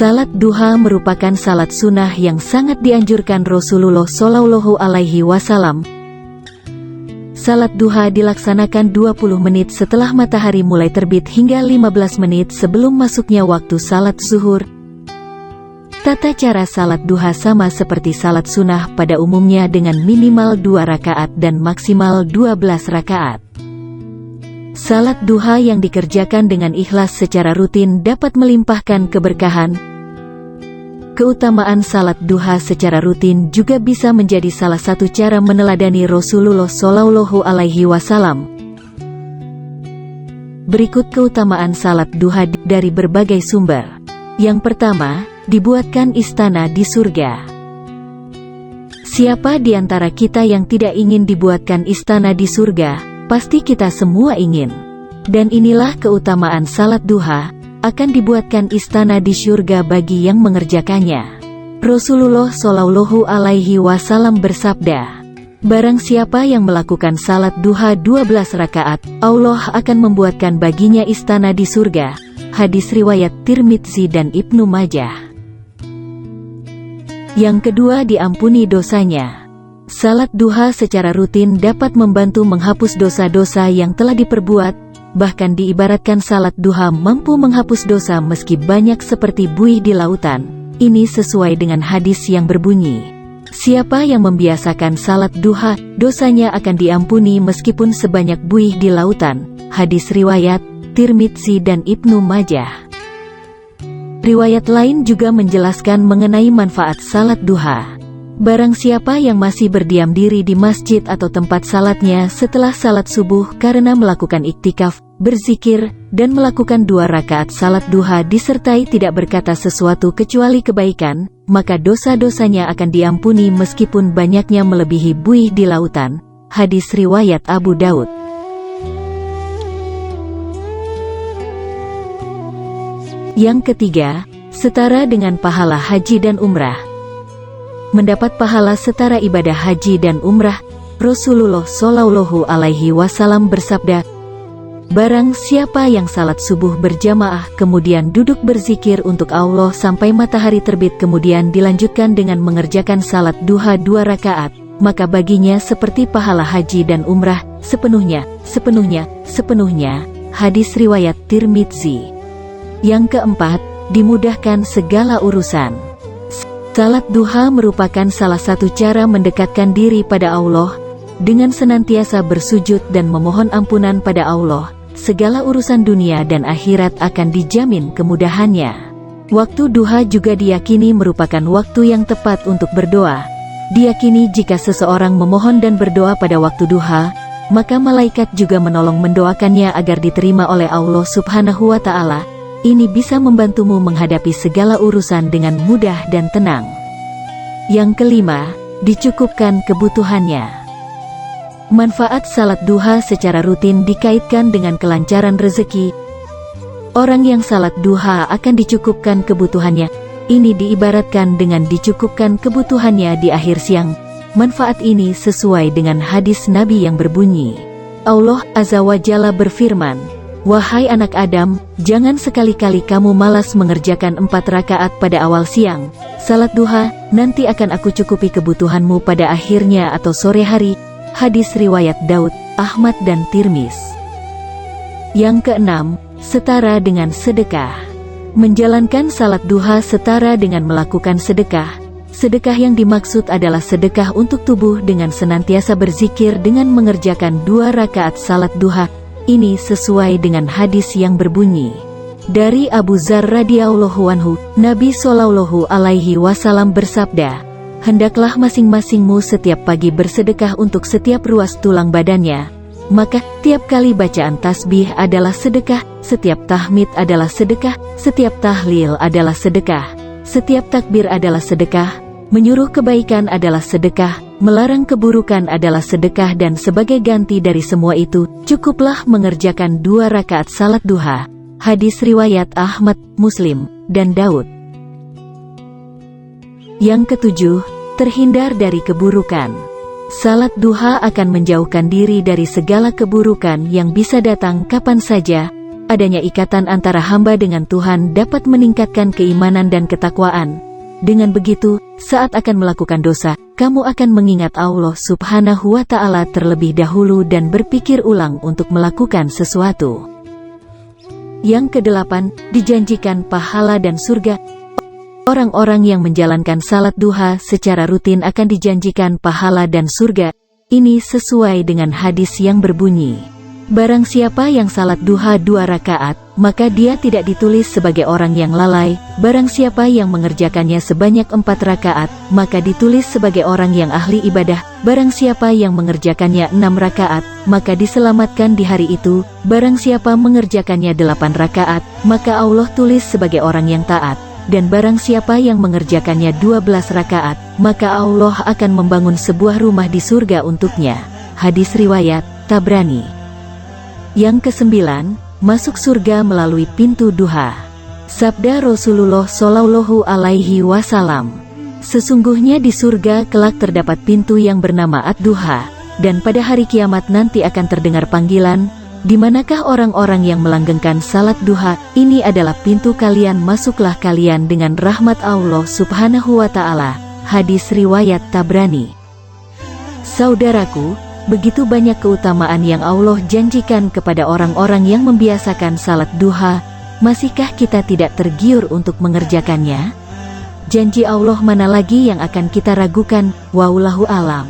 Salat duha merupakan salat sunnah yang sangat dianjurkan Rasulullah Shallallahu Alaihi Wasallam. Salat duha dilaksanakan 20 menit setelah matahari mulai terbit hingga 15 menit sebelum masuknya waktu salat zuhur. Tata cara salat duha sama seperti salat sunnah pada umumnya dengan minimal 2 rakaat dan maksimal 12 rakaat. Salat duha yang dikerjakan dengan ikhlas secara rutin dapat melimpahkan keberkahan. Keutamaan salat duha secara rutin juga bisa menjadi salah satu cara meneladani Rasulullah Shallallahu Alaihi Wasallam. Berikut keutamaan salat duha dari berbagai sumber. Yang pertama, dibuatkan istana di surga. Siapa di antara kita yang tidak ingin dibuatkan istana di surga? Pasti kita semua ingin. Dan inilah keutamaan salat duha, akan dibuatkan istana di syurga bagi yang mengerjakannya. Rasulullah Shallallahu Alaihi Wasallam bersabda, barang siapa yang melakukan salat duha 12 rakaat, Allah akan membuatkan baginya istana di surga. Hadis riwayat Tirmidzi dan Ibnu Majah. Yang kedua, diampuni dosanya. Salat duha secara rutin dapat membantu menghapus dosa-dosa yang telah diperbuat, bahkan diibaratkan salat duha mampu menghapus dosa meski banyak seperti buih di lautan. Ini sesuai dengan hadis yang berbunyi, siapa yang membiasakan salat duha, dosanya akan diampuni meskipun sebanyak buih di lautan. Hadis riwayat Tirmidzi dan Ibnu Majah. Riwayat lain juga menjelaskan mengenai manfaat salat duha. Barang siapa yang masih berdiam diri di masjid atau tempat salatnya setelah salat subuh karena melakukan iktikaf, berzikir, dan melakukan 2 rakaat salat duha disertai tidak berkata sesuatu kecuali kebaikan, maka dosa-dosanya akan diampuni meskipun banyaknya melebihi buih di lautan. Hadis riwayat Abu Daud. Yang ketiga, setara dengan pahala haji dan umrah. Mendapat pahala setara ibadah haji dan umrah, Rasulullah Shallallahu Alaihi Wasallam bersabda, barang siapa yang salat subuh berjamaah kemudian duduk berzikir untuk Allah sampai matahari terbit kemudian dilanjutkan dengan mengerjakan salat duha 2 rakaat, maka baginya seperti pahala haji dan umrah, sepenuhnya. Hadis riwayat Tirmidzi. Yang keempat, dimudahkan segala urusan. Salat duha merupakan salah satu cara mendekatkan diri pada Allah. Dengan senantiasa bersujud dan memohon ampunan pada Allah, segala urusan dunia dan akhirat akan dijamin kemudahannya. Waktu duha juga diyakini merupakan waktu yang tepat untuk berdoa. Diyakini jika seseorang memohon dan berdoa pada waktu duha, maka malaikat juga menolong mendoakannya agar diterima oleh Allah Subhanahu wa Ta'ala. Ini bisa membantumu menghadapi segala urusan dengan mudah dan tenang. Yang kelima, dicukupkan kebutuhannya. Manfaat salat duha secara rutin dikaitkan dengan kelancaran rezeki. Orang yang salat duha akan dicukupkan kebutuhannya. Ini diibaratkan dengan dicukupkan kebutuhannya di akhir siang. Manfaat ini sesuai dengan hadis Nabi yang berbunyi, Allah Azza wa Jalla berfirman, wahai anak Adam, jangan sekali-kali kamu malas mengerjakan 4 rakaat pada awal siang. Salat duha, nanti akan aku cukupi kebutuhanmu pada akhirnya atau sore hari. Hadis riwayat Daud, Ahmad dan Tirmiz. Yang keenam, setara dengan sedekah. Menjalankan salat duha setara dengan melakukan sedekah. Sedekah yang dimaksud adalah sedekah untuk tubuh dengan senantiasa berzikir dengan mengerjakan 2 rakaat salat duha. Ini sesuai dengan hadis yang berbunyi, dari Abu Dzar radhiyallahu anhu, Nabi Shallallahu Alaihi Wasallam bersabda, hendaklah masing-masingmu setiap pagi bersedekah untuk setiap ruas tulang badannya. Maka, tiap kali bacaan tasbih adalah sedekah, setiap tahmid adalah sedekah, setiap tahlil adalah sedekah, setiap takbir adalah sedekah, menyuruh kebaikan adalah sedekah, melarang keburukan adalah sedekah dan sebagai ganti dari semua itu, cukuplah mengerjakan 2 rakaat salat duha. Hadis riwayat Ahmad, Muslim, dan Daud. Yang ketujuh, terhindar dari keburukan. Salat duha akan menjauhkan diri dari segala keburukan yang bisa datang kapan saja. adanya ikatan antara hamba dengan Tuhan dapat meningkatkan keimanan dan ketakwaan. Dengan begitu, saat akan melakukan dosa, kamu akan mengingat Allah Subhanahu wa Ta'ala terlebih dahulu dan berpikir ulang untuk melakukan sesuatu. Yang kedelapan, dijanjikan pahala dan surga. Orang-orang yang menjalankan salat duha secara rutin akan dijanjikan pahala dan surga. Ini sesuai dengan hadis yang berbunyi, barang siapa yang salat duha 2 rakaat, maka dia tidak ditulis sebagai orang yang lalai. Barang siapa yang mengerjakannya sebanyak 4 rakaat, maka ditulis sebagai orang yang ahli ibadah. Barang siapa yang mengerjakannya 6 rakaat, maka diselamatkan di hari itu. Barang siapa mengerjakannya 8 rakaat, maka Allah tulis sebagai orang yang taat. Dan barang siapa yang mengerjakannya 12 rakaat, maka Allah akan membangun sebuah rumah di surga untuknya. Hadis riwayat Tabrani. Yang kesembilan, masuk surga melalui pintu duha. Sabda Rasulullah Shallallahu Alaihi Wasallam, sesungguhnya di surga kelak terdapat pintu yang bernama Ad-Duha, dan pada hari kiamat nanti akan terdengar panggilan, di manakah orang-orang yang melanggengkan salat duha? Ini adalah pintu kalian, masuklah kalian dengan rahmat Allah Subhanahu wa Ta'ala. Hadis riwayat Tabrani. Saudaraku, begitu banyak keutamaan yang Allah janjikan kepada orang-orang yang membiasakan salat duha. Masihkah kita tidak tergiur untuk mengerjakannya? Janji Allah mana lagi yang akan kita ragukan? Wallahu alam.